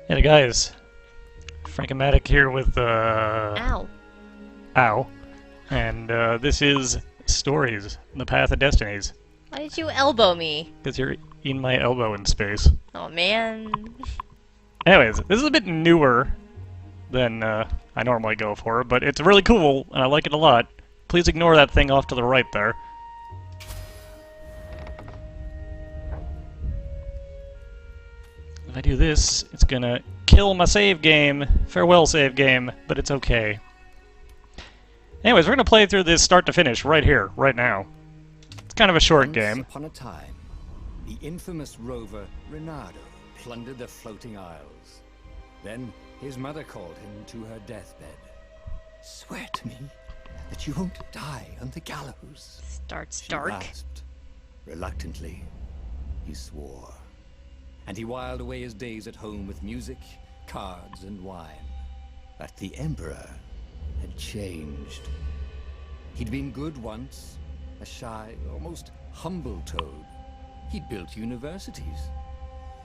Hey guys, Frankomatic here with Ow. Ow, and this is Stories, The Path of Destinies, Why did you elbow me? because you're eating my elbow in space. Oh man. Anyways, this is a bit newer than I normally go for, but it's really cool, and I like it a lot. Please ignore that thing off to the right there. If I do this, it's gonna kill my save game. Farewell, save game, but it's okay. Anyways, we're gonna play through this start to finish right here, right now. It's kind of a short game. Once upon a time, the infamous rover Reynardo plundered the floating isles. Then his mother called him to her deathbed. Swear to me that you won't die on the gallows. Starts She dark. asked. Reluctantly, he swore. And he whiled away his days at home with music, cards, and wine. But the Emperor had changed. He'd been good once, a shy, almost humble toad. He'd built universities.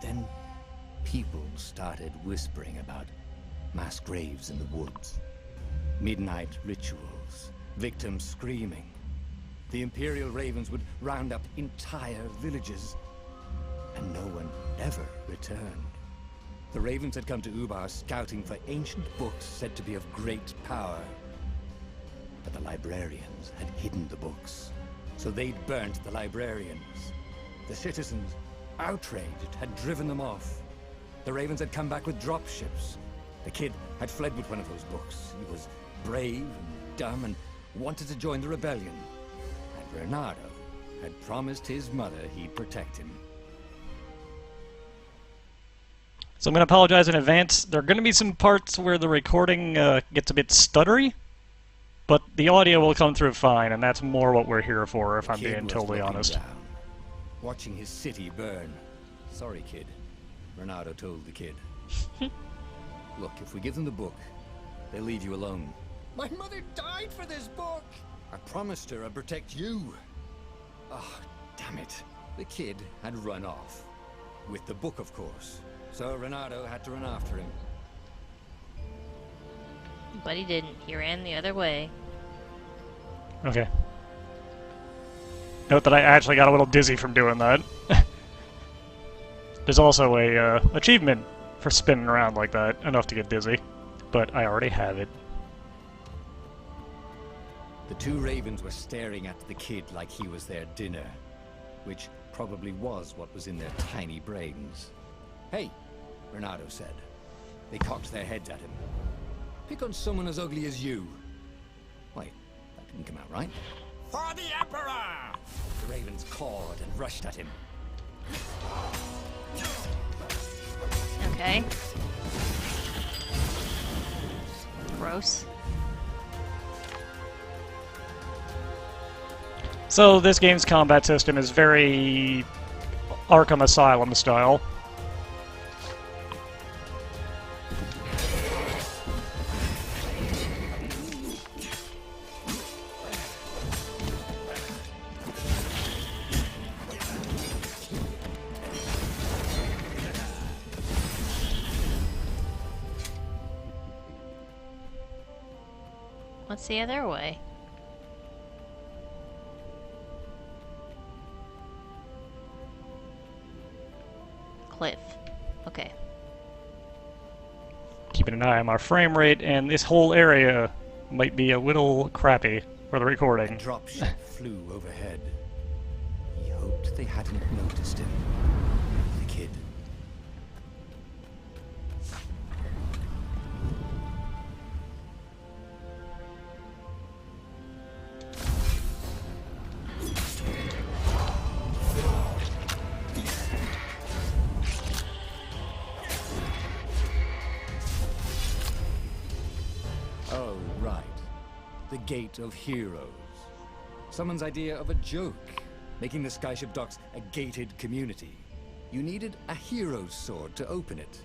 Then people started whispering about mass graves in the woods, midnight rituals, victims screaming. The Imperial Ravens would round up entire villages, and no one ever returned. The Ravens had come to Ubar scouting for ancient books said to be of great power. But the librarians had hidden the books, so they'd burnt the librarians. The citizens, outraged, had driven them off. The Ravens had come back with dropships. The kid had fled with one of those books. He was brave and dumb and wanted to join the rebellion. And Reynardo had promised his mother he'd protect him. So I'm going to apologize in advance. There are going to be some parts where the recording gets a bit stuttery, but the audio will come through fine, and that's more what we're here for, if I'm Kid being was totally looking honest. down, watching his city burn. Sorry, kid. Reynardo told the kid. Look, if we give them the book, they'll leave you alone. My mother died for this book! I promised her I'd protect you. Oh, damn it. The kid had run off. With the book, of course. So Reynardo had to run after him. But he didn't. He ran the other way. Okay. Note that I actually got a little dizzy from doing that. There's also a achievement for spinning around like that, enough to get dizzy, but I already have it. The two ravens were staring at the kid like he was their dinner, which probably was what was in their tiny brains. Hey, Reynardo said. They cocked their heads at him. Pick on someone as ugly as you. Wait, that didn't come out right. For the Emperor! The ravens cawed and rushed at him. Okay. Gross. So this game's combat system is very Arkham Asylum style. What's the other way? Cliff. Okay. Keeping an eye on our frame rate, and this whole area might be a little crappy for the A recording. dropship flew overhead. He hoped they hadn't noticed him. The kid. Oh, right. The Gate of Heroes. Someone's idea of a joke, making the Skyship docks a gated community. You needed a hero's sword to open it.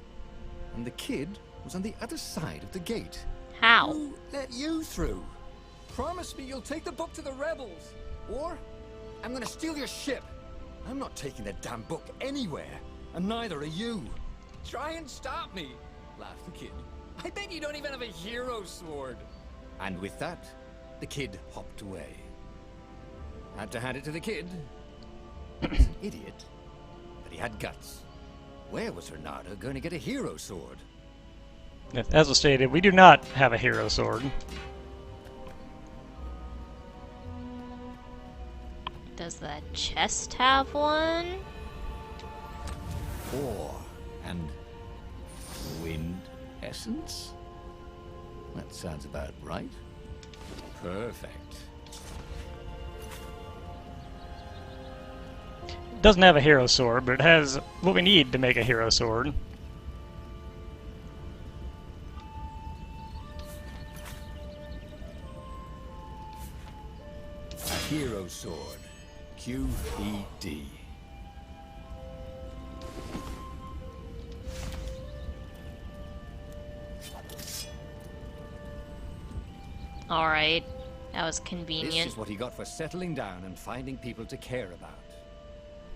And the kid was on the other side of the gate. How? Who let you through? Promise me you'll take the book to the rebels. Or I'm gonna steal your ship. I'm not taking that damn book anywhere. And neither are you. Try and stop me, laughed the kid. I bet you don't even have a hero sword. And with that, the kid hopped away. Had to hand it to the kid. He was an idiot, but he had guts. Where was Renato going to get a hero sword? As was stated, we do not have a hero sword. Does that chest have one? Ore and wind essence? That sounds about right. Perfect. It doesn't have a hero sword, but it has what we need to make a hero sword. A hero sword. QED. Alright. That was This convenient. is what he got for settling down and finding people to care about.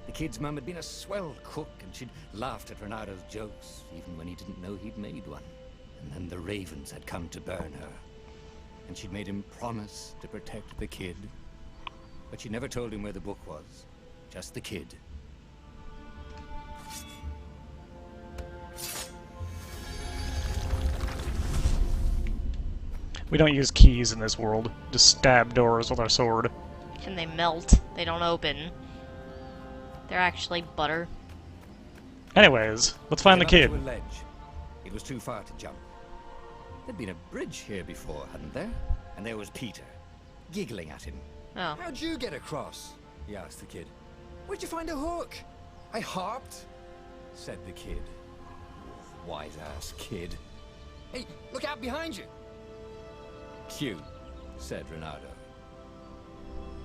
The kid's mum had been a swell cook, and she'd laughed at Renato's jokes, even when he didn't know he'd made one. And then the ravens had come to burn her. And she'd made him promise to protect the kid. But she never told him where the book was. Just the kid. We don't use keys in this world. Just stab doors with our sword. And they melt. They don't open. They're actually butter. Anyways, let's find the Came kid. up to a ledge. It was too far to jump. There'd been a bridge here before, hadn't there? And there was Peter, giggling at him. Oh. How'd you get across? He asked the kid. Where'd you find a hook? I hopped, said the kid. Wise ass kid. Hey, look out behind you. Q, said Renato.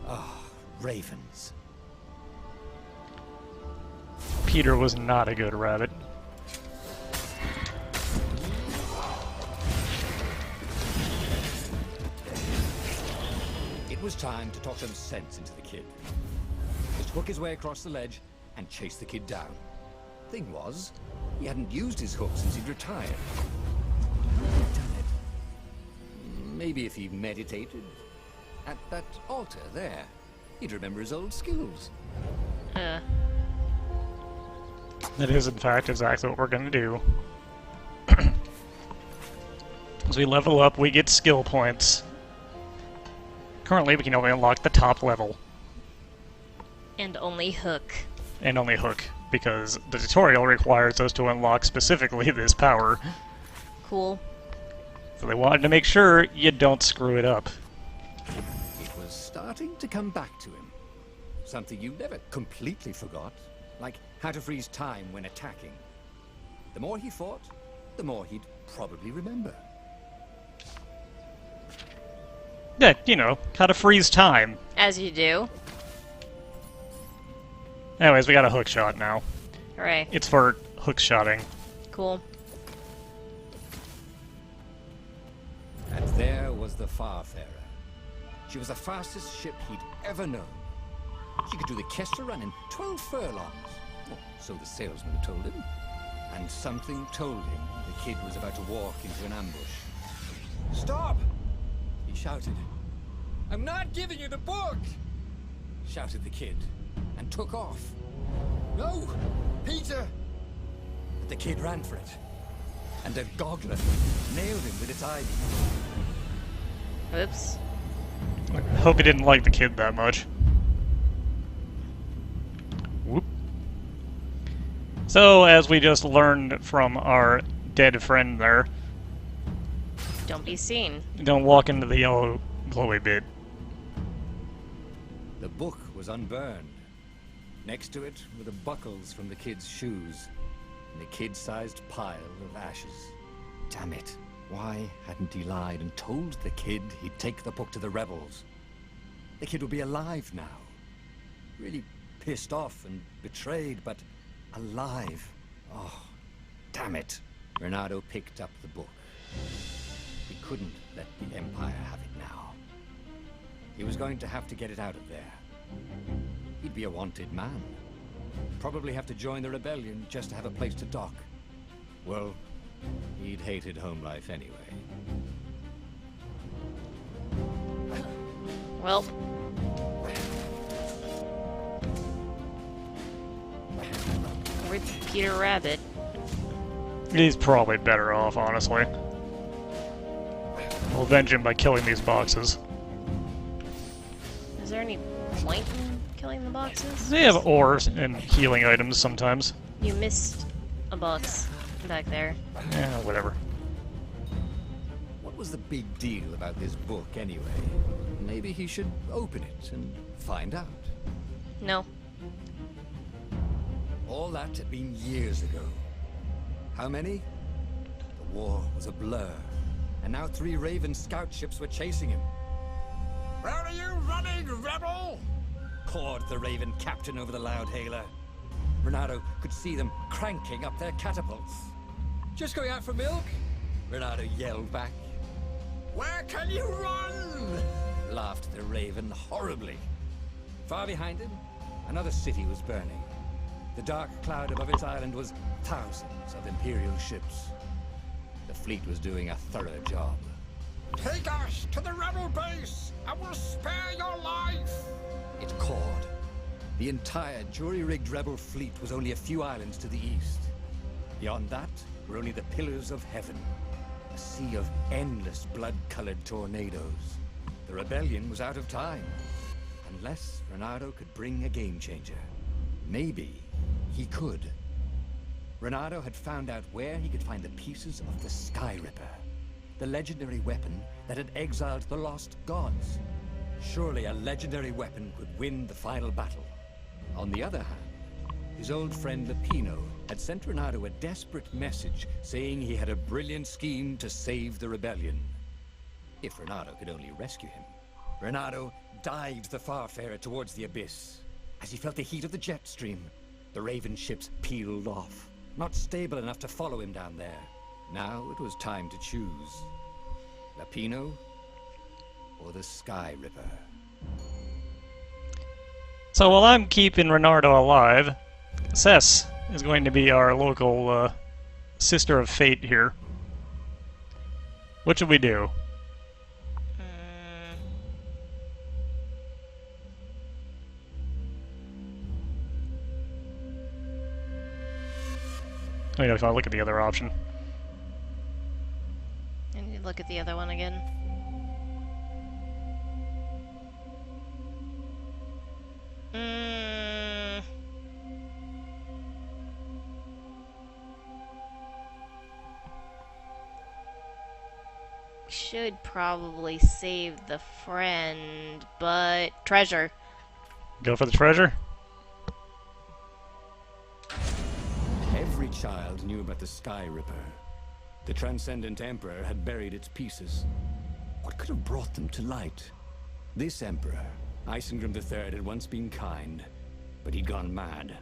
Ah, ravens. Peter was not a good rabbit. It was time to talk some sense into the kid. Just hook his way across the ledge and chase the kid down. Thing was, he hadn't used his hook since he'd retired. Damn it. Maybe if he meditated at that altar there, he'd remember his old skills. That is, in fact, exactly what we're going to do. As we level up, we get skill points. Currently, we can only unlock the top level. And only hook. And only hook, because the tutorial requires us to unlock specifically this power. Cool. So they wanted to make sure you don't screw it up. It was starting to come back to him. Something you never completely forgot, like how to freeze time when attacking. The more he fought, the more he'd probably remember. Yeah, you know, how to freeze time. As you do. Anyways, we got a hook shot now. Hooray. It's for hook shotting. Cool. And there was the Farfarer. She was the fastest ship he'd ever known. She could do the Kester run in 12 furlongs. Well, so the salesman told him. And something told him the kid was about to walk into an ambush. Stop! He shouted. I'm not giving you the book! Shouted the kid, and took off. No! Peter! But the kid ran for it. And a goggler nailed him with its ivy. Oops. I hope he didn't like the kid that much. Whoop. So, as we just learned from our dead friend there, Don't be seen. don't walk into the yellow glowy bit. The book was unburned. Next to it were the buckles from the kid's shoes, and a kid-sized pile of ashes. Damn it. Why hadn't he lied and told the kid he'd take the book to the rebels? The kid would be alive now. Really pissed off and betrayed, but alive. Oh, damn it. Renato picked up the book. He couldn't let the Empire have it now. He was going to have to get it out of there. He'd be a wanted man. Probably have to join the rebellion just to have a place to dock. Well, he'd hated home life anyway. Well. Where's Peter Rabbit? He's probably better off, honestly. We'll avenge him by killing these boxes. Is there any point in killing the boxes? They have ores and healing items sometimes. You missed a box back there. Yeah, whatever. What was the big deal about this book anyway? Maybe he should open it and find out. No. All that had been years ago. How many? The war was a blur, and now 3 Raven scout ships were chasing him. Where are you running, rebel? Cawed the Raven captain over the loud hailer. Renato could see them cranking up their catapults. Just going out for milk? Renato yelled back. Where can you run? Laughed the Raven horribly. Far behind him, another city was burning. The dark cloud above its island was thousands of Imperial ships. The fleet was doing a thorough job. Take us to the rebel base, and we'll spare your life! It cawed. The entire jury-rigged rebel fleet was only a few islands to the east. Beyond that were only the pillars of heaven. A sea of endless blood-colored tornadoes. The rebellion was out of time. Unless Renato could bring a game-changer. Maybe he could. Renato had found out where he could find the pieces of the Sky Ripper, the legendary weapon that had exiled the lost gods. Surely a legendary weapon could win the final battle. On the other hand, his old friend Lapino had sent Renato a desperate message saying he had a brilliant scheme to save the rebellion. If Renato could only rescue him. Renato dived the Farfarer towards the abyss. As he felt the heat of the jet stream, the Raven ships peeled off, not stable enough to follow him down there. Now it was time to choose. Lapino or the Sky Ripper. So while I'm keeping Renardo alive, Cess is going to be our local sister of fate here. What should we do? Oh, yeah, if I look at the other option. I need to look at the other one again. Should probably save the friend, but treasure. Go for the treasure? Every child knew about the Sky Ripper. The Transcendent Emperor had buried its pieces. What could have brought them to light? This Emperor, Isengrim III, had once been kind, but he'd gone mad.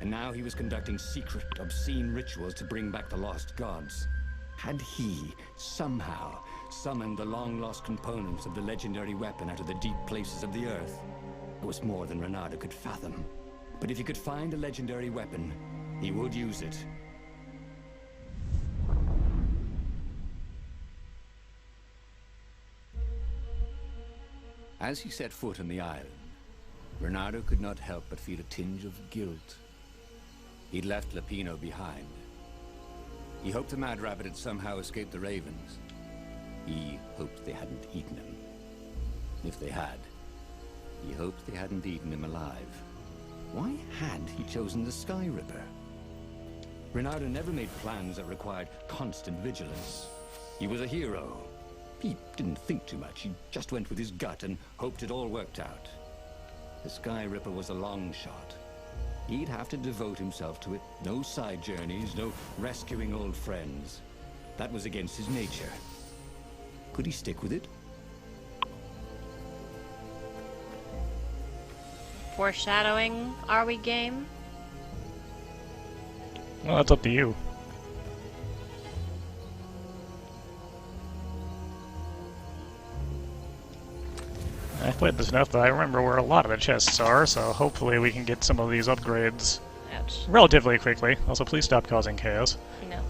And now he was conducting secret, obscene rituals to bring back the lost gods. Had he, somehow, summoned the long-lost components of the legendary weapon out of the deep places of the earth? It was more than Renato could fathom. But if he could find a legendary weapon, he would use it. As he set foot on the island, Renato could not help but feel a tinge of guilt. He'd left Lapino behind. He hoped the Mad Rabbit had somehow escaped the Ravens. He hoped they hadn't eaten him. If they had, he hoped they hadn't eaten him alive. Why had he chosen the Sky Ripper? Renato never made plans that required constant vigilance. He was a hero. He didn't think too much. He just went with his gut and hoped it all worked out. The Sky Ripper was a long shot. He'd have to devote himself to it. No side journeys, no rescuing old friends. That was against his nature. Could he stick with it? Foreshadowing, are we game? Well, that's up to you. I played this enough that I remember where a lot of the chests are, so hopefully we can get some of these upgrades Ouch. relatively quickly. Also, please stop causing chaos. No.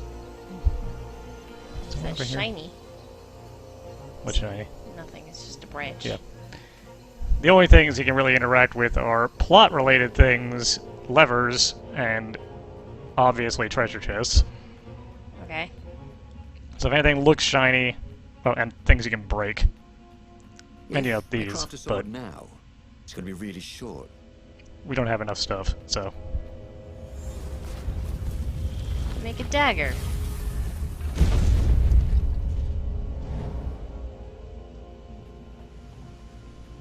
Something That's over here? shiny. What shiny? Nothing, it's just a branch. Yeah. The only things you can really interact with are plot-related things, levers, and obviously treasure chests. Okay. So if anything looks shiny, oh, and things you can break. And you know, If I these, craft a but sword now, it's going to be really short. we don't have enough stuff, so. Make a dagger.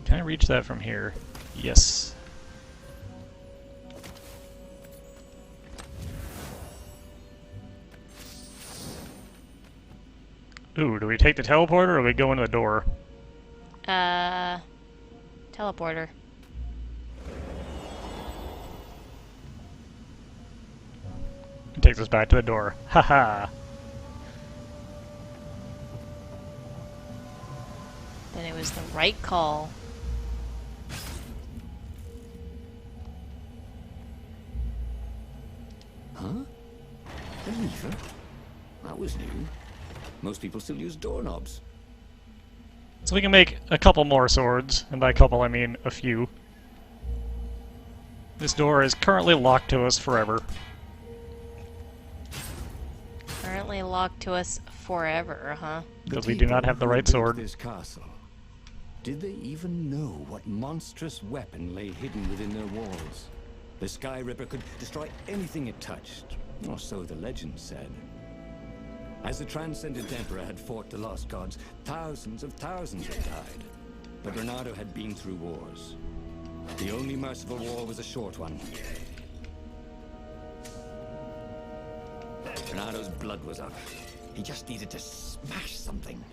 Can I reach that from here? Yes. Ooh, do we take the teleporter or do we go into the door? Teleporter. It takes us back to the door. Haha. Then it was the right call. Huh? The lever? That was new. Most people still use doorknobs. So we can make a couple more swords, and by couple I mean a few. This door is currently locked to us forever. Currently locked to us forever, huh? Because we do not have the right sword. This castle. Did they even know what monstrous weapon lay hidden within their walls? The Sky Ripper could destroy anything it touched, or so the legend said. As the Transcendent Emperor had fought the Lost Gods, thousands of thousands had died. But Renato had been through wars. The only merciful war was a short one. Renato's blood was up. He just needed to smash something.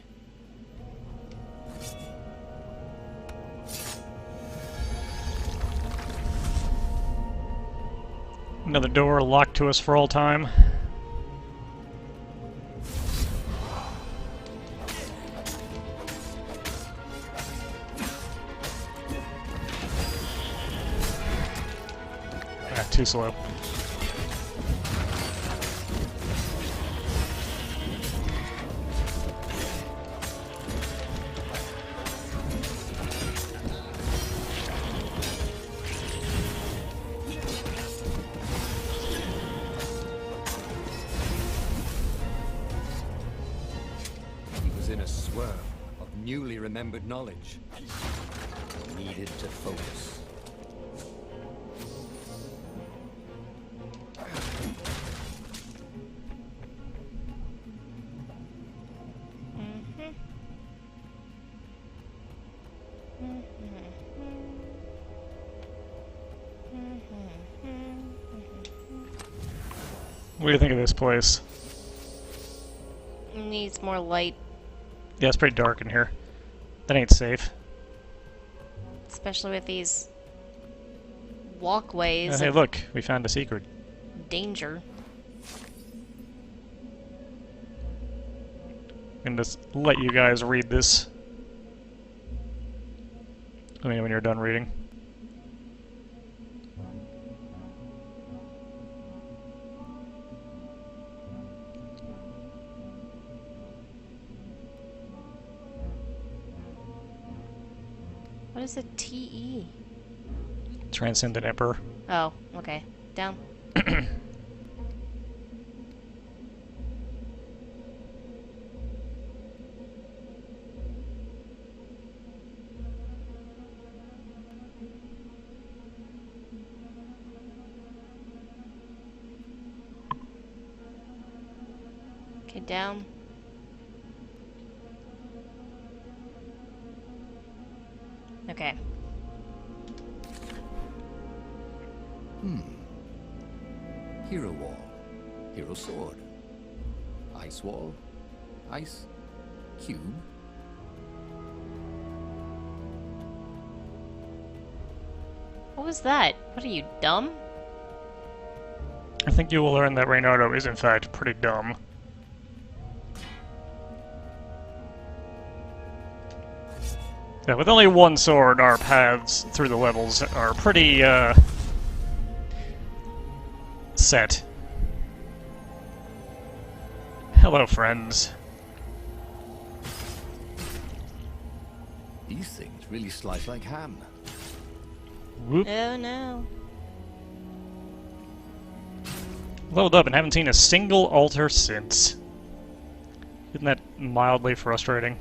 Another door locked to us for all time. Ah, too slow. He was in a swirl of newly remembered knowledge. He needed to focus. What do you think of this place? Needs more light, Yeah, it's pretty dark in here. That ain't safe. especially with these walkways Hey, of look, we found a secret. danger. I'm gonna just let you guys read this. Let me know when you're done reading. What is a TE? Transcendent Emperor. Oh, okay. Down. Okay, down. Okay. Hero Wall. Hero Sword. Ice Wall. Ice Cube. What was that? What are you, dumb? I think you will learn that Reynardo is in fact pretty dumb. Yeah, with only one sword, our paths through the levels are pretty, set. Hello, friends. These things really slice like ham. Whoop. Oh no. Leveled up and haven't seen a single altar since. Isn't that mildly frustrating?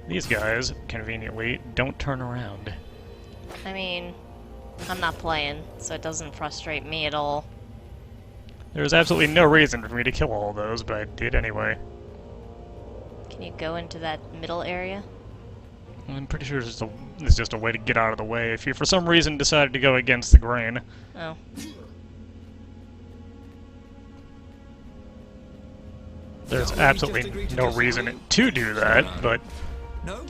These guys, conveniently, don't turn around. I mean, I'm not playing, so it doesn't frustrate me at all. There's absolutely no reason for me to kill all those, but I did anyway. Can you go into that middle area? I'm pretty sure it's just a way to get out of the way if you for some reason decided to go against the grain. Oh. There's absolutely no reason to do that, but... No?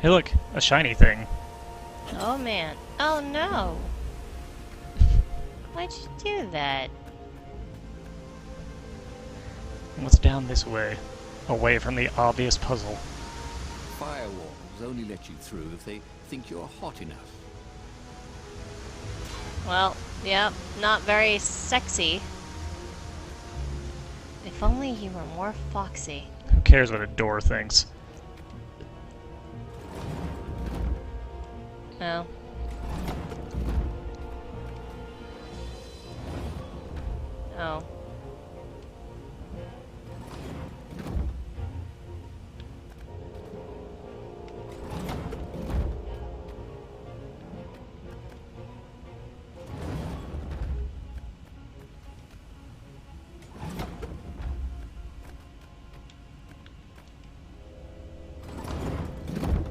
Hey look, a shiny thing. Oh man. Oh no! Why'd you do that? What's down this way? Away from the obvious puzzle. Firewalls only let you through if they think you're hot enough. Well, yeah, not very sexy. If only you were more foxy. Who cares what a door thinks? Oh. Oh.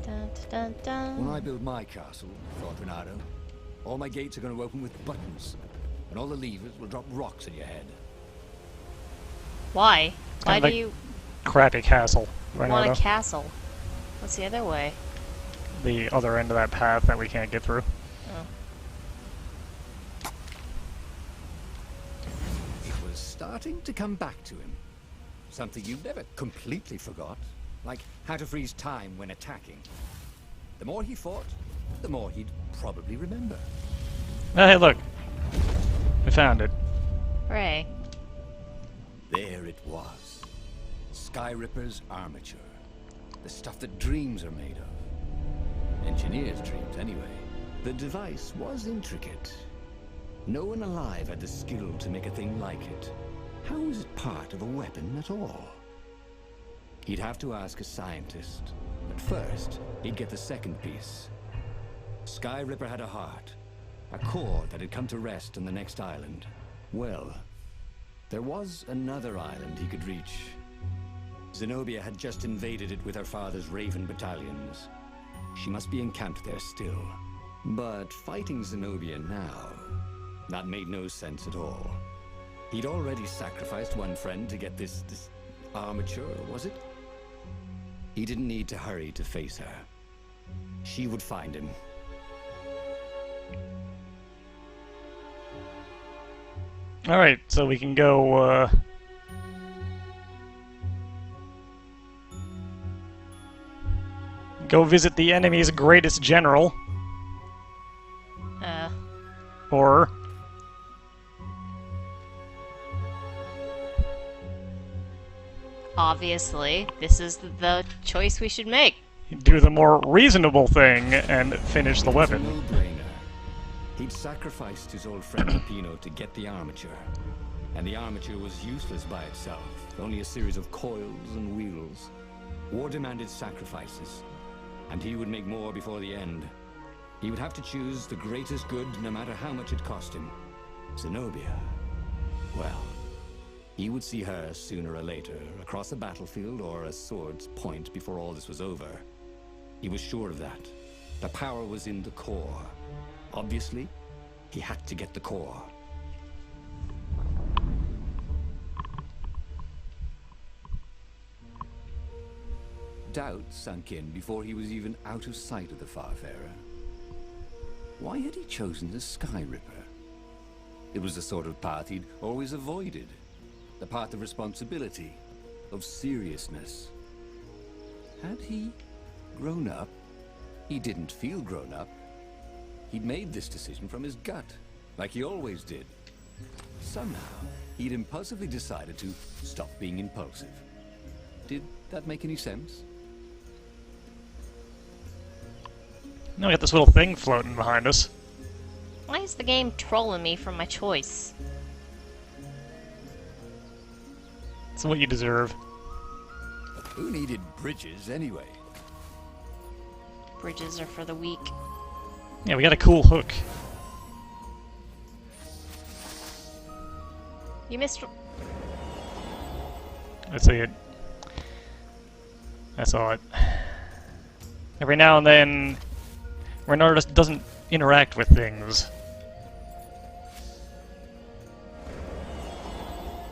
Dun, dun, dun. When I build my castle, thought Renato, all my gates are going to open with buttons, and all the levers will drop rocks at your head. Why? Why Kinda do you Crappy castle, want Renato. a castle? What's the other way? The other end of that path that we can't get through. Oh. It was starting to come back to him. Something you never completely forgot, like how to freeze time when attacking. The more he fought, the more he'd probably remember. Oh, hey, look. We found it. Hooray. There it was. Skyripper's armature. The stuff that dreams are made of. Engineers' dreams, anyway. The device was intricate. No one alive had the skill to make a thing like it. How was it part of a weapon at all? He'd have to ask a scientist. But first, he'd get the second piece. Skyripper had a heart. A core that had come to rest on the next island. Well, there was another island he could reach. Zenobia had just invaded it with her father's Raven battalions. She must be encamped there still. But fighting Zenobia now, that made no sense at all. He'd already sacrificed one friend to get this armature, was it? He didn't need to hurry to face her. She would find him. Alright, so we can go, go visit the enemy's greatest general. Or... Obviously, this is the choice we should make. do the more reasonable thing and finish the weapon. It's a no-brainer. He'd sacrificed his old friend Pino to get the armature. And the armature was useless by itself, only a series of coils and wheels. War demanded sacrifices, and he would make more before the end. He would have to choose the greatest good, no matter how much it cost him. Zenobia. Well, he would see her sooner or later, across a battlefield or a sword's point before all this was over. He was sure of that. The power was in the core. Obviously, he had to get the core. Doubt sunk in before he was even out of sight of the Farfarer. Why had he chosen the Sky Ripper? It was the sort of path he'd always avoided. The path of responsibility, of seriousness. Had he grown up? He didn't feel grown up. He'd made this decision from his gut, like he always did. Somehow, he'd impulsively decided to stop being impulsive. Did that make any sense? Now we got this little thing floating behind us. Why is the game trolling me for my choice? It's what you deserve. Who needed bridges anyway? Bridges are for the weak. Yeah, we got a cool hook. You missed. Let's see it. I saw it. Every now and then, when an artist doesn't interact with things,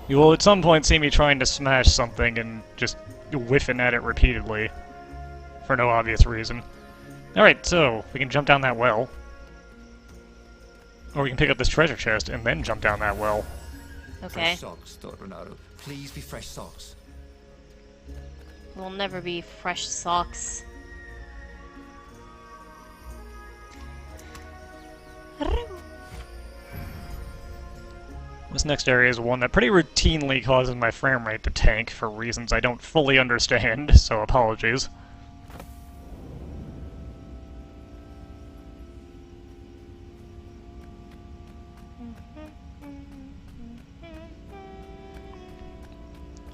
you will at some point see me trying to smash something and just whiffing at it repeatedly for no obvious reason. Alright, so we can jump down that well. Or we can pick up this treasure chest and then jump down that well. Okay. Fresh socks, thought Ronaldo. Please be fresh socks. Will never be fresh socks. This next area is one that pretty routinely causes my frame rate to tank for reasons I don't fully understand, so apologies.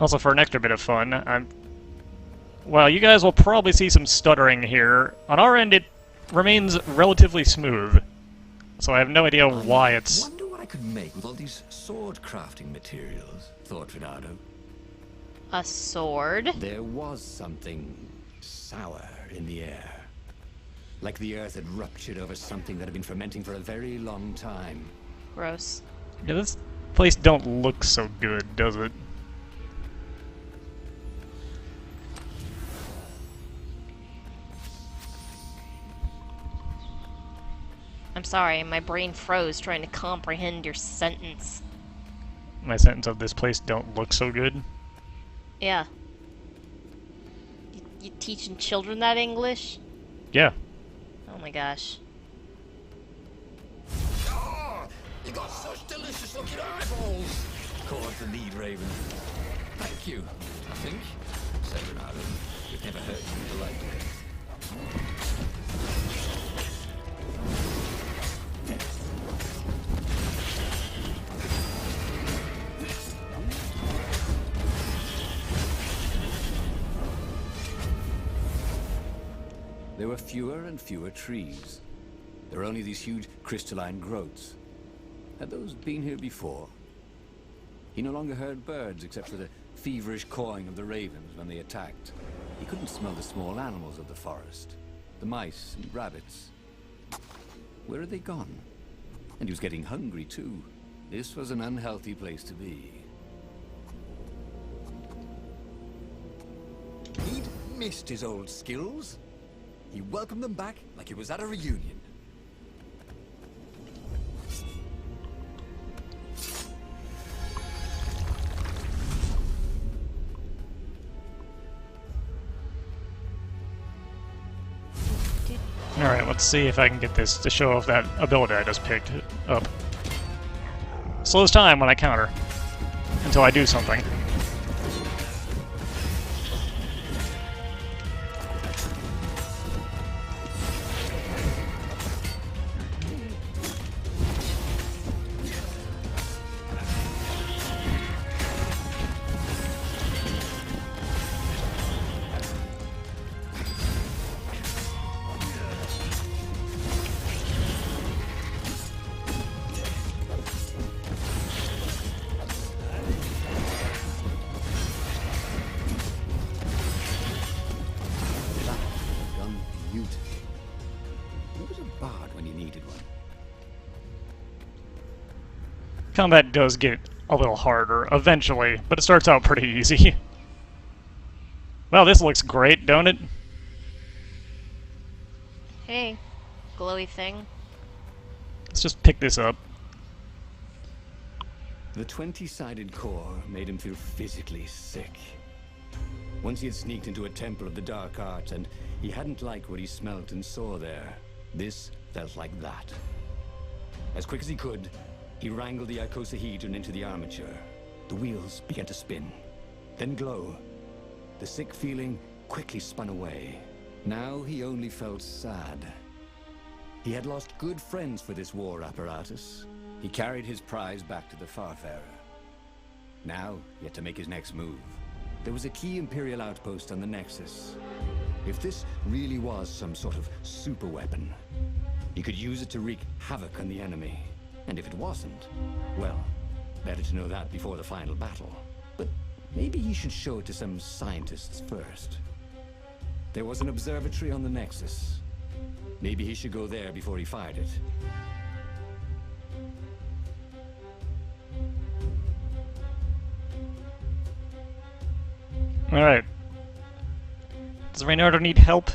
Also, for an extra bit of fun, well, you guys will probably see some stuttering here. On our end, it remains relatively smooth, so I have no idea why it's... Wonder what I could make with all these sword crafting materials, thought Ronaldo. A sword? There was something sour in the air. Like the earth had ruptured over something that had been fermenting for a very long time. Gross. Yeah, this place don't look so good, does it? I'm sorry, my brain froze trying to comprehend your sentence. My sentence of this place don't look so good. Yeah. You teaching children that English? Yeah. Oh my gosh. Oh, you got such delicious looking eyeballs! Called the lead raven. Thank you, I think, said Ronaldo. It never hurt to be delighted. There were fewer and fewer trees. There were only these huge crystalline growths. Had those been here before? He no longer heard birds except for the feverish cawing of the ravens when they attacked. He couldn't smell the small animals of the forest. The mice and rabbits. Where had they gone? And he was getting hungry too. This was an unhealthy place to be. He'd missed his old skills. He welcomed them back like he was at a reunion. Alright, let's see if I can get this to show off that ability I just picked up. Slows time when I counter. Until I do something. Combat does get a little harder eventually, but it starts out pretty easy. Well, this looks great, don't it? Hey, glowy thing. Let's just pick this up. The 20-sided core made him feel physically sick. Once he had sneaked into a temple of the dark arts, and he hadn't liked what he smelt and saw there. This felt like that. As quick as he could, he wrangled the icosahedron into the armature. The wheels began to spin, then glow. The sick feeling quickly spun away. Now he only felt sad. He had lost good friends for this war apparatus. He carried his prize back to the Farfarer. Now, he had to make his next move. There was a key Imperial outpost on the Nexus. If this really was some sort of super weapon, he could use it to wreak havoc on the enemy. And if it wasn't, well, better to know that before the final battle. But maybe he should show it to some scientists first. There was an observatory on the Nexus. Maybe he should go there before he fired it. Alright. Does Reynardo need help?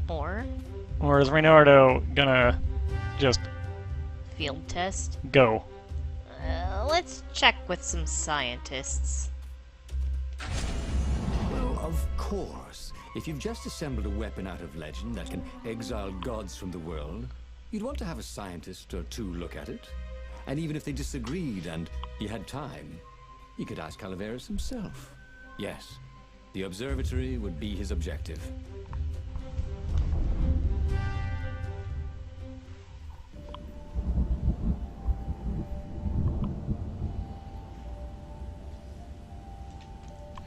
Or is Reynardo gonna just Field test? go? Let's check with some scientists. Well, of course. If you've just assembled a weapon out of legend that can exile gods from the world, you'd want to have a scientist or two look at it. And even if they disagreed and he had time, he could ask Calaveras himself. Yes, the observatory would be his objective.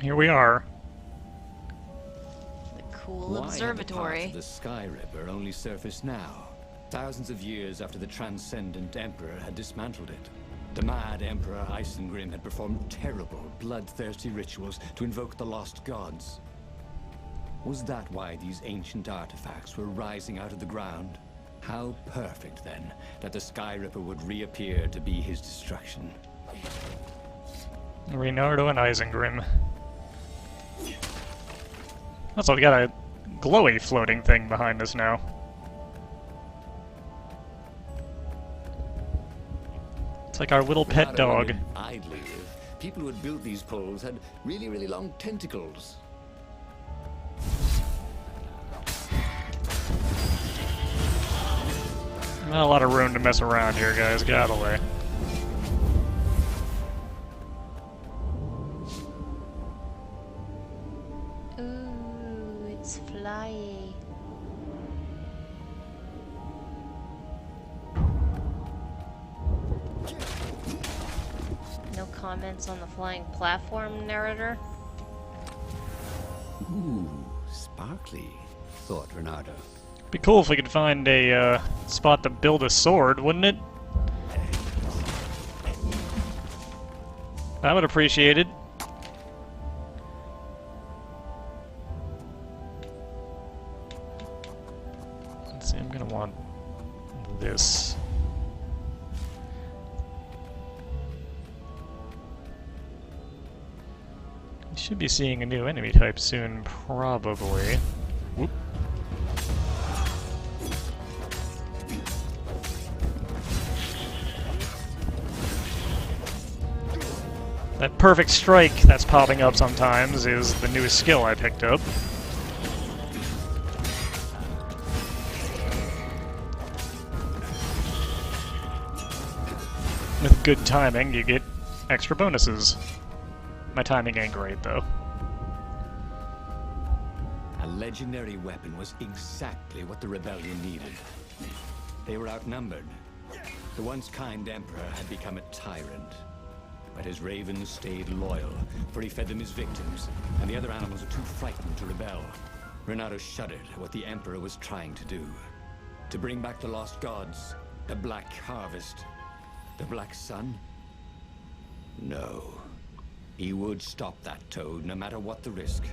Here we are. The cool Why had the observatory. parts of the Sky Ripper only surfaced now, thousands of years after the Transcendent Emperor had dismantled it? The mad Emperor Isengrim had performed terrible, bloodthirsty rituals to invoke the lost gods. Was that why these ancient artifacts were rising out of the ground? How perfect, then, that the Sky Ripper would reappear to be his destruction. Reynardo and Isengrim. Also, we got a glowy floating thing behind us now. It's like our little pet Without dog. wondered idly if people who had built these poles had really, really long tentacles. Not a lot of room to mess around here, guys. Get out of the way. Ooh, it's flying. No comments on the flying platform, narrator? Ooh, sparkly, thought Reynardo. Be cool if we could find a spot to build a sword, wouldn't it? I would appreciate it. Let's see, I'm gonna want this. We should be seeing a new enemy type soon, probably. Whoop. That perfect strike that's popping up sometimes is the newest skill I picked up. With good timing, you get extra bonuses. My timing ain't great, though. A legendary weapon was exactly what the rebellion needed. They were outnumbered. The once kind emperor had become a tyrant. But his ravens stayed loyal, for he fed them his victims, and the other animals were too frightened to rebel. Reynardo shuddered at what the emperor was trying to do. To bring back the lost gods, the Black Harvest, the Black Sun? No. He would stop that toad, no matter what the risk.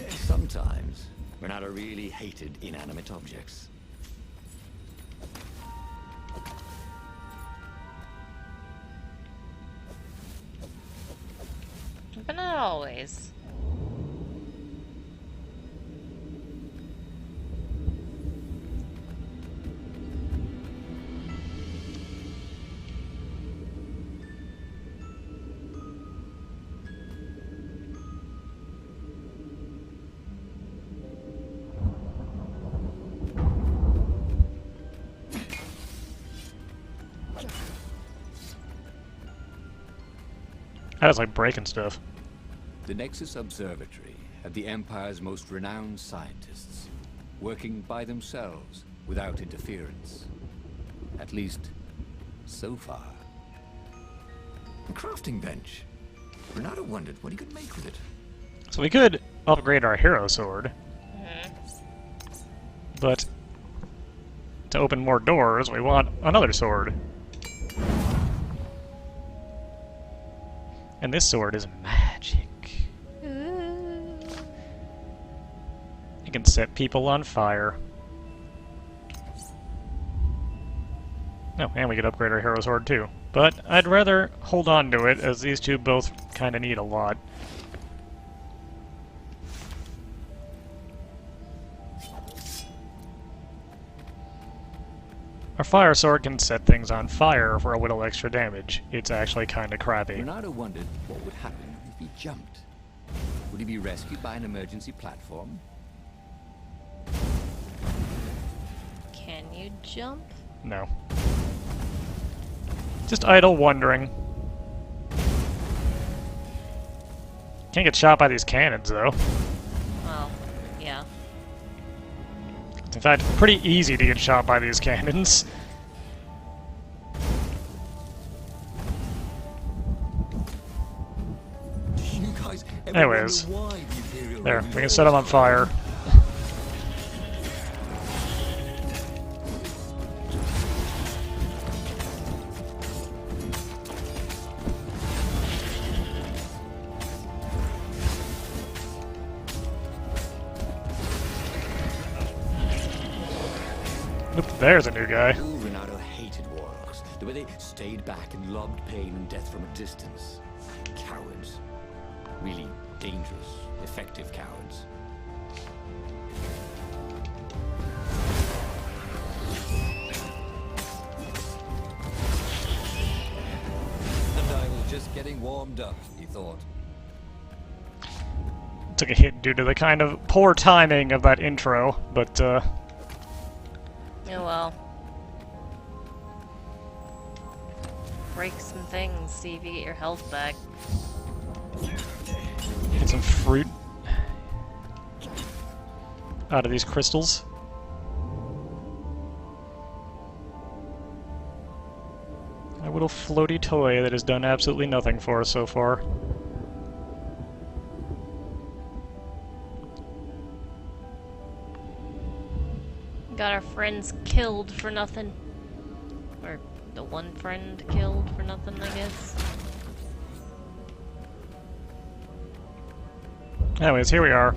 Sometimes, Reynardo really hated inanimate objects. but not always. I was like breaking stuff. The Nexus Observatory had the Empire's most renowned scientists, working by themselves without interference. At least, so far. A crafting bench. Renato wondered what he could make with it. So we could upgrade our hero sword. But to open more doors, we want another sword. And this sword is magic. Ooh. It can set people on fire. Oh, and we could upgrade our hero sword too. But I'd rather hold on to it, as these two both kind of need a lot. Our fire sword can set things on fire for a little extra damage. It's actually kind of crappy. Renato wondered what would happen if he jumped. Would he be rescued by an emergency platform? Can you jump? No. Just idle wondering. Can't get shot by these cannons, though. Well, yeah. It's in fact pretty easy to get shot by these cannons. You guys ever Anyways, wonder why the Imperial there, Revenue we can set them on fire. Oop, there's a new guy. Ooh, Renato hated warlocks. The way they stayed back and lobbed pain and death from a distance. Cowards. Really dangerous, effective cowards. And I was just getting warmed up, he thought. Took a hit due to the kind of poor timing of that intro, but Oh well. Break some things, see if you get your health back. get some fruit out of these crystals. A little floaty toy that has done absolutely nothing for us so far. Got our friends killed for nothing. Or the one friend killed for nothing, I guess. Anyways, here we are.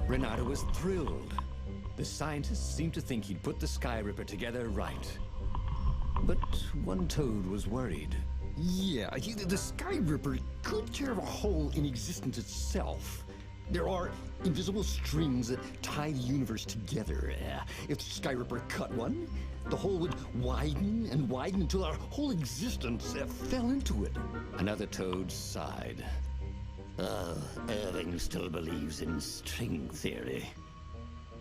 Renato was thrilled. The scientists seemed to think he'd put the Sky Ripper together right. But one toad was worried. Yeah, the Sky Ripper could carve a hole in existence itself. There are invisible strings that tie the universe together. If the Sky Ripper cut one, the hole would widen and widen until our whole existence fell into it. Another toad sighed. Irving still believes in string theory.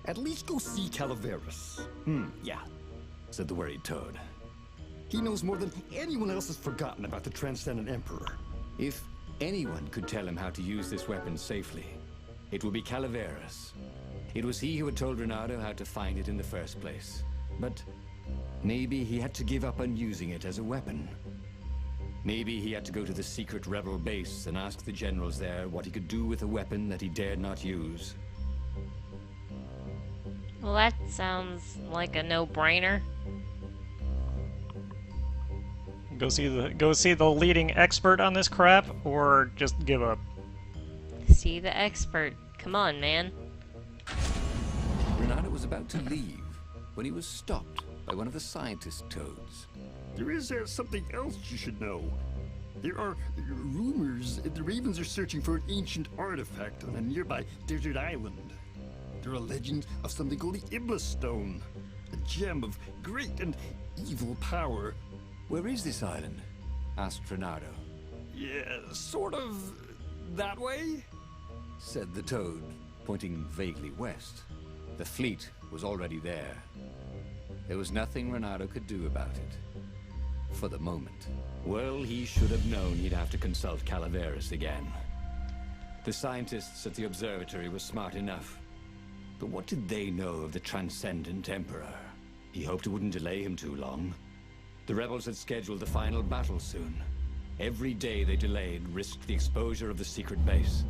At least go see Calaveras. Yeah, said the worried toad. He knows more than anyone else has forgotten about the Transcendent Emperor. If anyone could tell him how to use this weapon safely, it would be Calaveras. It was he who had told Renato how to find it in the first place. But maybe he had to give up on using it as a weapon. Maybe he had to go to the secret rebel base and ask the generals there what he could do with a weapon that he dared not use. Well, that sounds like a no-brainer. Go see the leading expert on this crap, or just give up. See the expert. Come on, man. Renato was about to leave when he was stopped by one of the scientist toads. There is something else you should know. There are rumors the Ravens are searching for an ancient artifact on a nearby desert island. There are legends of something called the Iblis Stone, a gem of great and evil power. Where is this island? Asked Renato. Yeah, sort of that way? Said the toad, pointing vaguely west. The fleet was already there. There was nothing Renato could do about it. For the moment. Well, he should have known he'd have to consult Calaveras again. The scientists at the observatory were smart enough. But what did they know of the Transcendent Emperor? He hoped it wouldn't delay him too long. The rebels had scheduled the final battle soon. Every day they delayed risked the exposure of the secret base.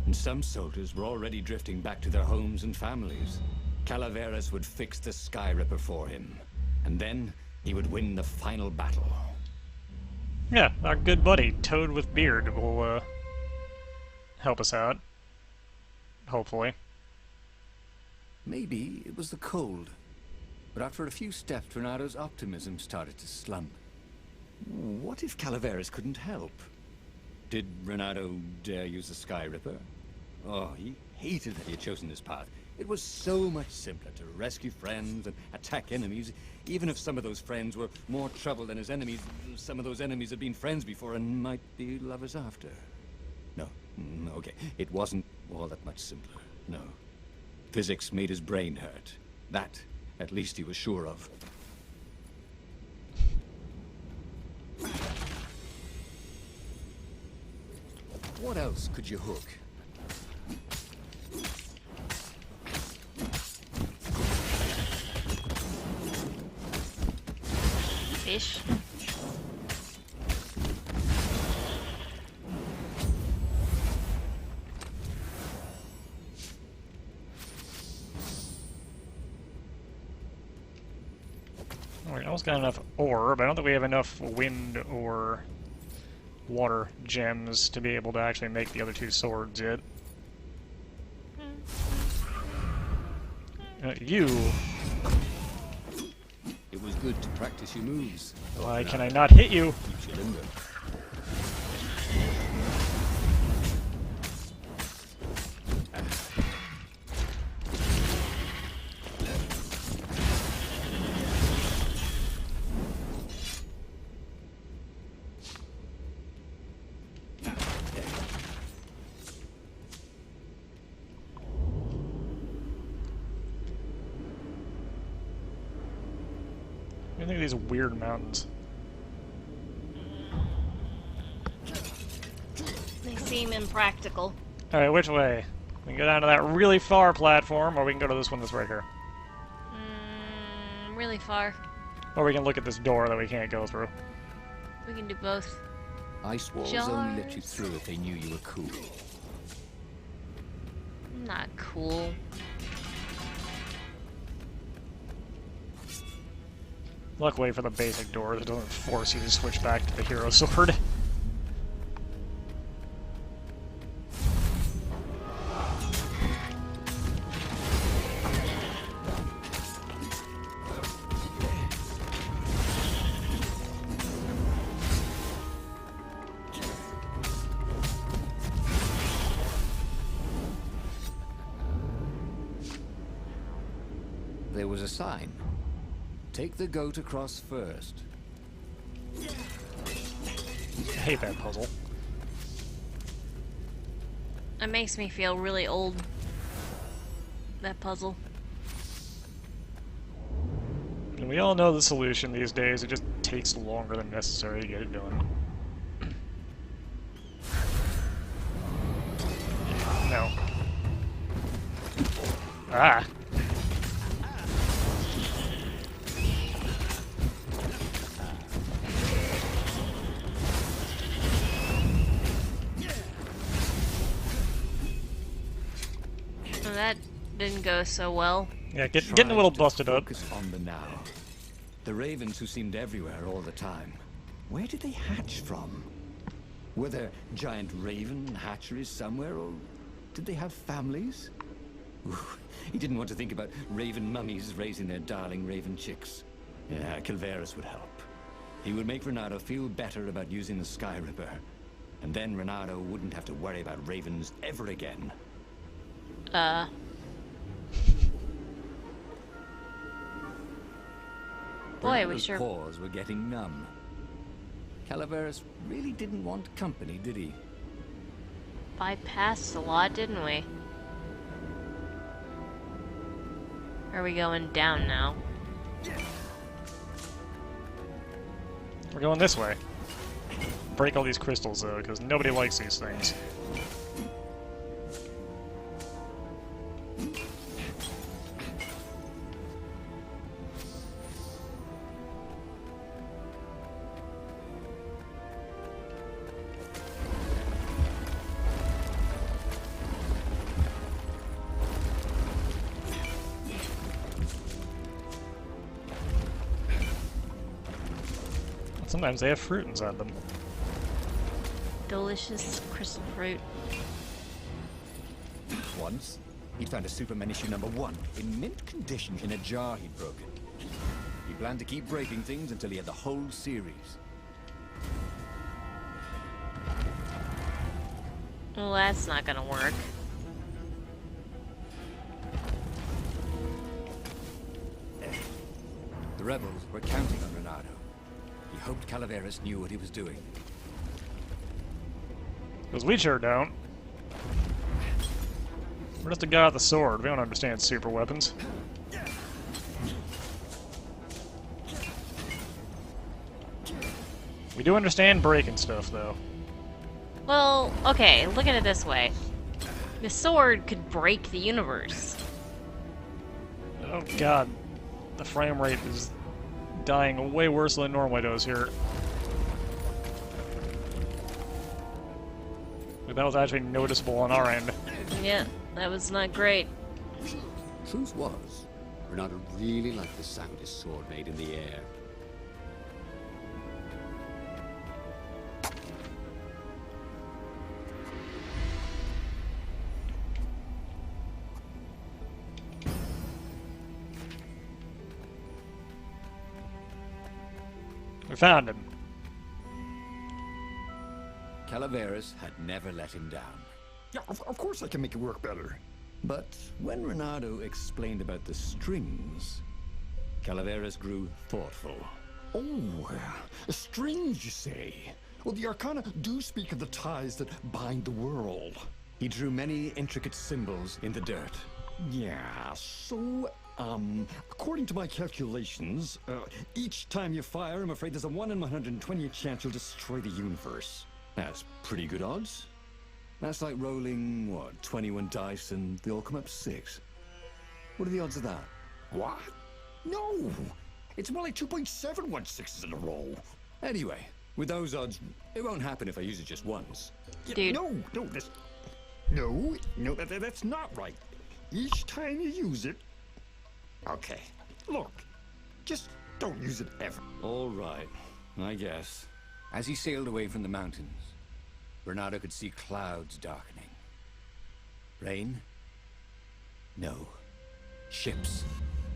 And some soldiers were already drifting back to their homes and families. Calaveras would fix the Sky Ripper for him. And then he would win the final battle. Yeah, our good buddy, Toad with Beard, will help us out. Hopefully. Maybe it was the cold. But after a few steps, Renato's optimism started to slump. What if Calaveras couldn't help? Did Renato dare use the Sky Ripper? Oh, he hated that he had chosen this path. It was so much simpler to rescue friends and attack enemies. Even if some of those friends were more trouble than his enemies, some of those enemies had been friends before and might be lovers after. No, okay, it wasn't all that much simpler, no. Physics made his brain hurt. That, at least, he was sure of. What else could you hook? Fish. We almost got enough ore, but I don't think we have enough wind or water gems to be able to actually make the other two swords yet. You. It was good to practice your moves. Why can I not hit you? Keeps you limber. I think of these weird mountains. They seem impractical. Alright, which way? We can go down to that really far platform, or we can go to this one that's right here. Really far. Or we can look at this door that we can't go through. We can do both. Ice walls only let you through if they knew you were cool. Not cool. Luckily for the basic door that doesn't force you to switch back to the hero sword. There was a sign. Take the goat across first. I hate that puzzle. It makes me feel really old. That puzzle. And we all know the solution these days, it just takes longer than necessary to get it done. No. Ah! That didn't go so well. Yeah, getting a little busted up. Focus on the now. The ravens who seemed everywhere all the time. Where did they hatch from? Were there giant raven hatcheries somewhere, or did they have families? Ooh, he didn't want to think about raven mummies raising their darling raven chicks. Yeah, Calaveras would help. He would make Renato feel better about using the Sky Ripper. And then Renato wouldn't have to worry about ravens ever again. Boy, we Renato's sure... paws were getting numb. Calaveras really didn't want company, did he? bypassed a lot, didn't we? Are we going down now? We're going this way. Break all these crystals, though, because nobody likes these things. Sometimes they have fruit inside them. Delicious crystal fruit. Once, he'd found a Superman issue #1 in mint condition in a jar he'd broken. He planned to keep breaking things until he had the whole series. Well, that's not gonna work. The rebels were counting on Renato. He hoped Calaveras knew what he was doing. Because we sure don't. We're just a guy with a sword. We don't understand super weapons. We do understand breaking stuff, though. Well, okay, look at it this way. The sword could break the universe. Oh god. The frame rate is dying way worse than it normally does here. But that was actually noticeable on our end. Yeah, that was not great. Truth was, Renato really liked the sound his sword made in the air. We found him. Calaveras had never let him down. Yeah, of course I can make it work better. But when Renato explained about the strings, Calaveras grew thoughtful. Oh, strings, you say? Well, the Arcana do speak of the ties that bind the world. He drew many intricate symbols in the dirt. Yeah, so, according to my calculations, each time you fire, I'm afraid there's a 1 in 120 chance you'll destroy the universe. That's pretty good odds. That's like rolling, what, 21 dice and they all come up 6. What are the odds of that? What? No! It's more like 2.716s in a row. Anyway, with those odds, it won't happen if I use it just once. Dude. No, that's not right. Each time you use it... Okay, look, just don't use it ever. All right, I guess. As he sailed away from the mountains, Renato could see clouds darkening. Rain? No. Ships.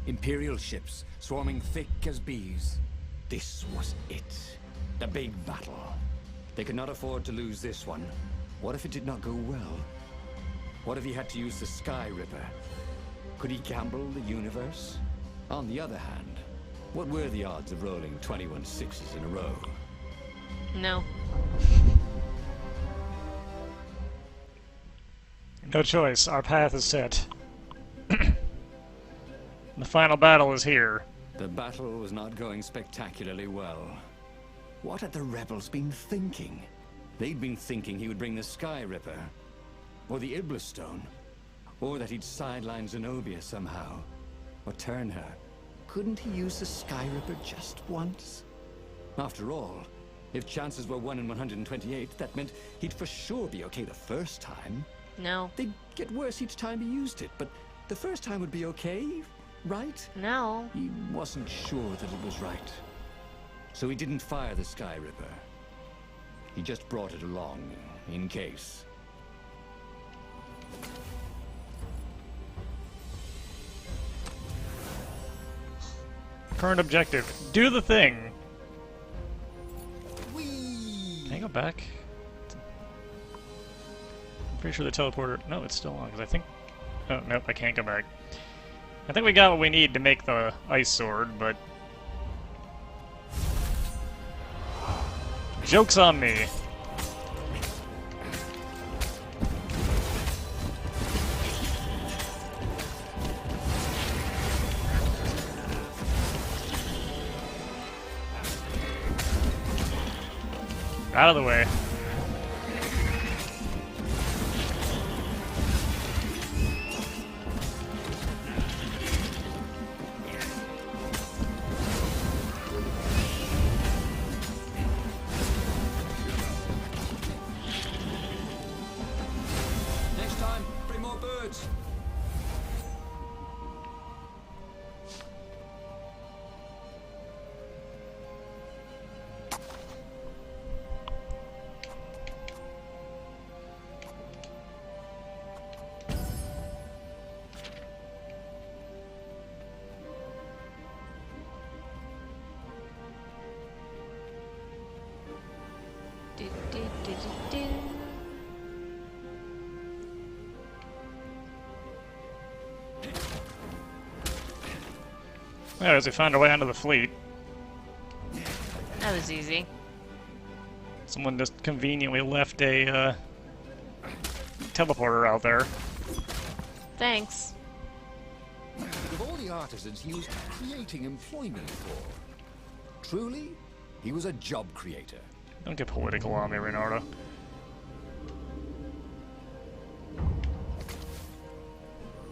Imperial ships, swarming thick as bees. This was it. The big battle. They could not afford to lose this one. What if it did not go well? What if he had to use the Sky Ripper? Could he gamble the universe? On the other hand, what were the odds of rolling 21 6s in a row? No. No choice. Our path is set. The final battle is here. The battle was not going spectacularly well. What had the rebels been thinking? They'd been thinking he would bring the Sky Ripper, or the Iblis Stone, or that he'd sideline Zenobia somehow, or turn her. Couldn't he use the Sky Ripper just once? After all, if chances were 1 in 128, that meant he'd for sure be okay the first time. No. They'd get worse each time he used it, but the first time would be okay, right? No. He wasn't sure that it was right. So he didn't fire the Sky Ripper. He just brought it along, in case. Current objective. Do the thing. go back? I'm pretty sure the teleporter... No, it's still on, because I think... Oh, nope, I can't go back. I think we got what we need to make the ice sword, but... Joke's on me. Out of the way. Next time, bring more birds. Do, do, do, do, do. Anyways, we found our way onto the fleet. That was easy. Someone just conveniently left a teleporter out there. Thanks. Of all the artisans he was creating employment for, truly, he was a job creator. Don't get political on me, Reynardo.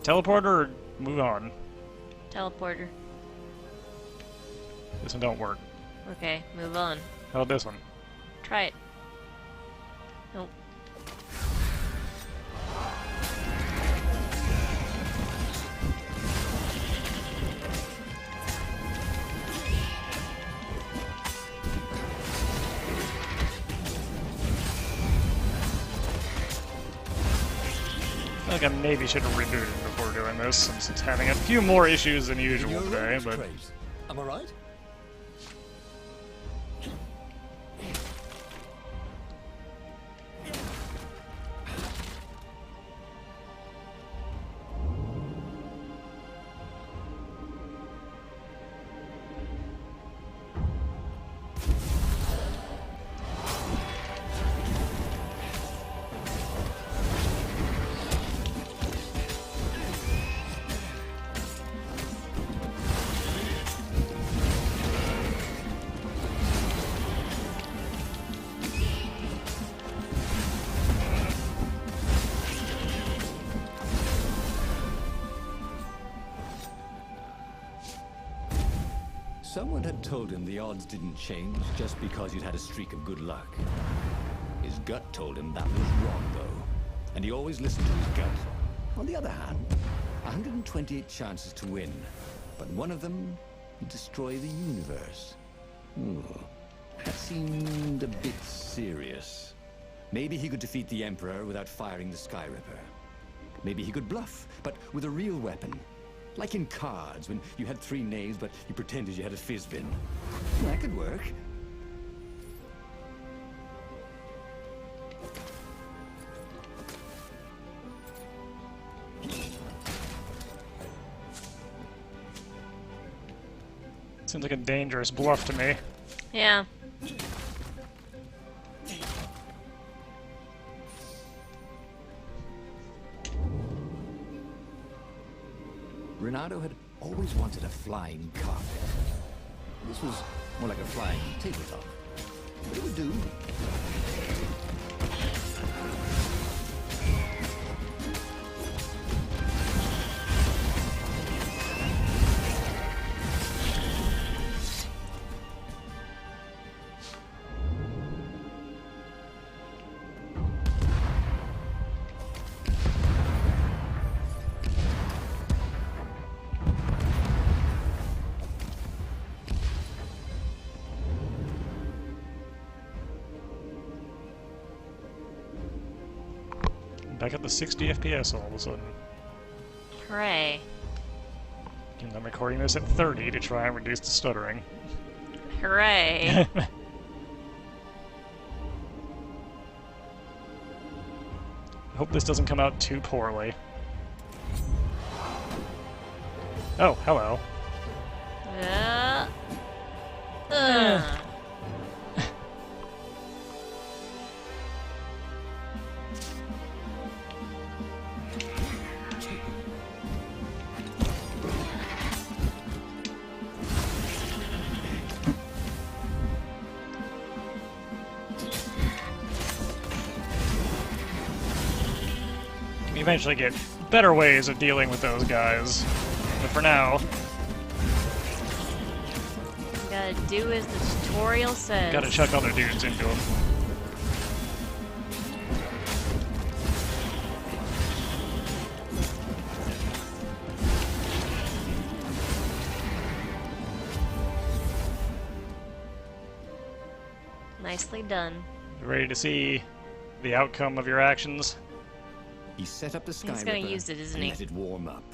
Teleporter or move on? Teleporter. This one don't work. Okay, move on. How about this one? Try it. Nope. I think I maybe should have rebooted before doing this, since it's having a few more issues than usual Your today, rogue's but... craze. Am I right? Someone had told him the odds didn't change just because you'd had a streak of good luck. His gut told him that was wrong, though. And he always listened to his gut. On the other hand, 128 chances to win. But one of them, he'd destroy the universe. Ooh, that seemed a bit serious. Maybe he could defeat the Emperor without firing the Sky Ripper. Maybe he could bluff, but with a real weapon. Like in cards, when you had 3 knaves, but you pretended you had a fizzbin. That could work. Seems like a dangerous bluff to me. Yeah. Reynardo had always wanted a flying carpet. This was more like a flying tabletop, but it would do. Back up to 60 FPS all of a sudden. Hooray. And I'm recording this at 30 to try and reduce the stuttering. Hooray. Hope this doesn't come out too poorly. Oh, hello. Uh. We eventually get better ways of dealing with those guys. But for now, Gotta do as the tutorial says. gotta chuck other dudes into them. Nicely done. You ready to see the outcome of your actions? He set up the Sky He's gonna Ripper use it, isn't and he? let it warm up.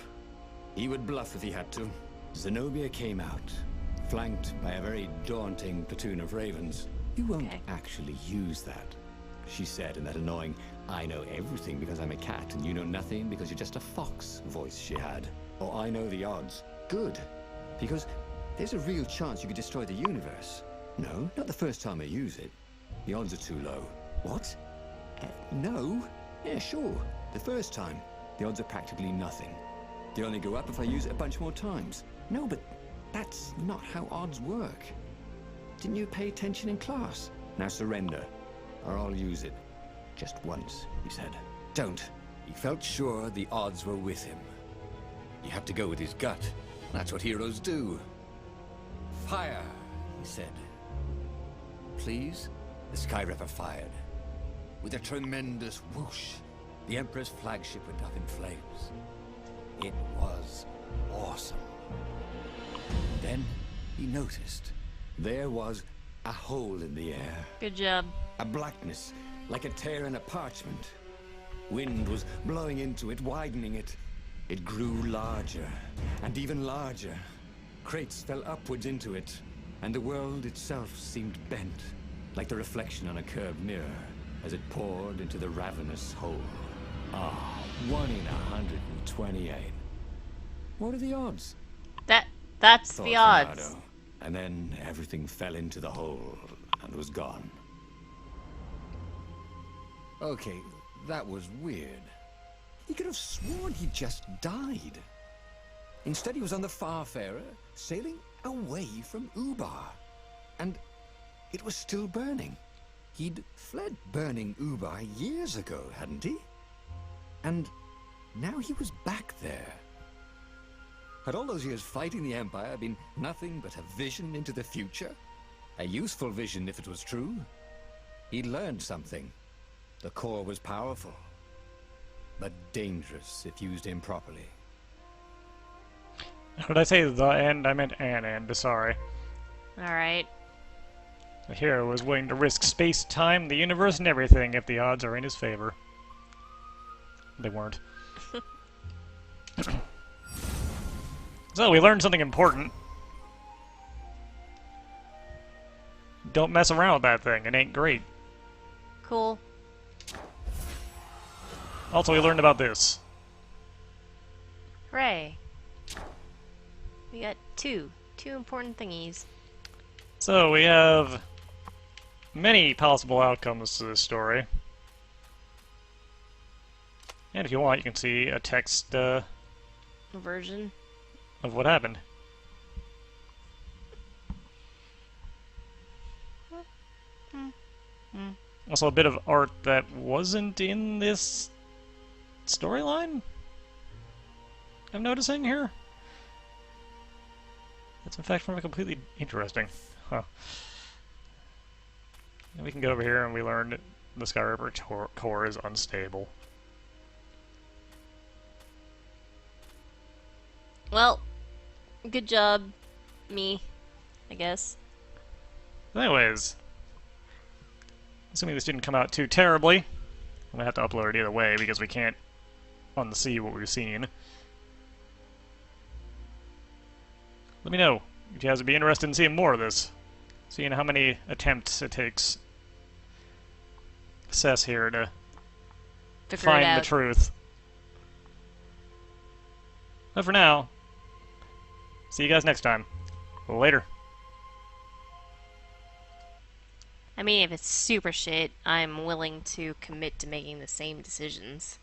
He would bluff if he had to. Zenobia came out, flanked by a very daunting platoon of ravens. You won't Okay. actually use that, she said in that annoying, I know everything because I'm a cat and you know nothing because you're just a fox voice she had. Or I know the odds. Good, because there's a real chance you could destroy the universe. No, not the first time I use it. The odds are too low. What? No? Yeah, sure. The first time, the odds are practically nothing. They only go up if I use it a bunch more times. No, but that's not how odds work. Didn't you pay attention in class? Now surrender, or I'll use it. Just once, he said. Don't. He felt sure the odds were with him. You have to go with his gut. That's what heroes do. Fire, he said. Please? The Sky Ripper fired. With a tremendous whoosh, the Emperor's flagship went up in flames. It was awesome. Then he noticed there was a hole in the air. Good job. A blackness, like a tear in a parchment. Wind was blowing into it, widening it. It grew larger, and even larger. Crates fell upwards into it, and the world itself seemed bent, like the reflection on a curved mirror, as it poured into the ravenous hole. Ah, 1 in 128. What are the odds? That's Thought the odds. Bernardo. And then everything fell into the hole and was gone. Okay, that was weird. He could have sworn he just died. Instead, he was on the Farfarer, sailing away from Ubar. And it was still burning. He'd fled burning Ubar years ago, hadn't he? And now he was back there. Had all those years fighting the Empire been nothing but a vision into the future? A useful vision if it was true. He'd learned something. The core was powerful, but dangerous if used improperly. Did I say the end? I meant an end, sorry. Alright. The hero was willing to risk space, time, the universe, and everything if the odds are in his favor. They weren't. So, we learned something important. Don't mess around with that thing, it ain't great. Cool. Also, we learned about this. Hooray. We got two important thingies. So, we have many possible outcomes to this story. And if you want, you can see a text Version. of what happened. Also, a bit of art that wasn't in this storyline I'm noticing here. That's in fact from a completely interesting. Huh. And we can go over here and we learned the Sky Ripper core is unstable. Well, good job, me, I guess. Anyways, assuming this didn't come out too terribly, I'm gonna have to upload it either way because we can't unsee what we've seen. Let me know if you guys would be interested in seeing more of this. Seeing how many attempts it takes Sess here to figure it find the out. truth. But for now, see you guys next time. Later. I mean, if it's super shit, I'm willing to commit to making the same decisions.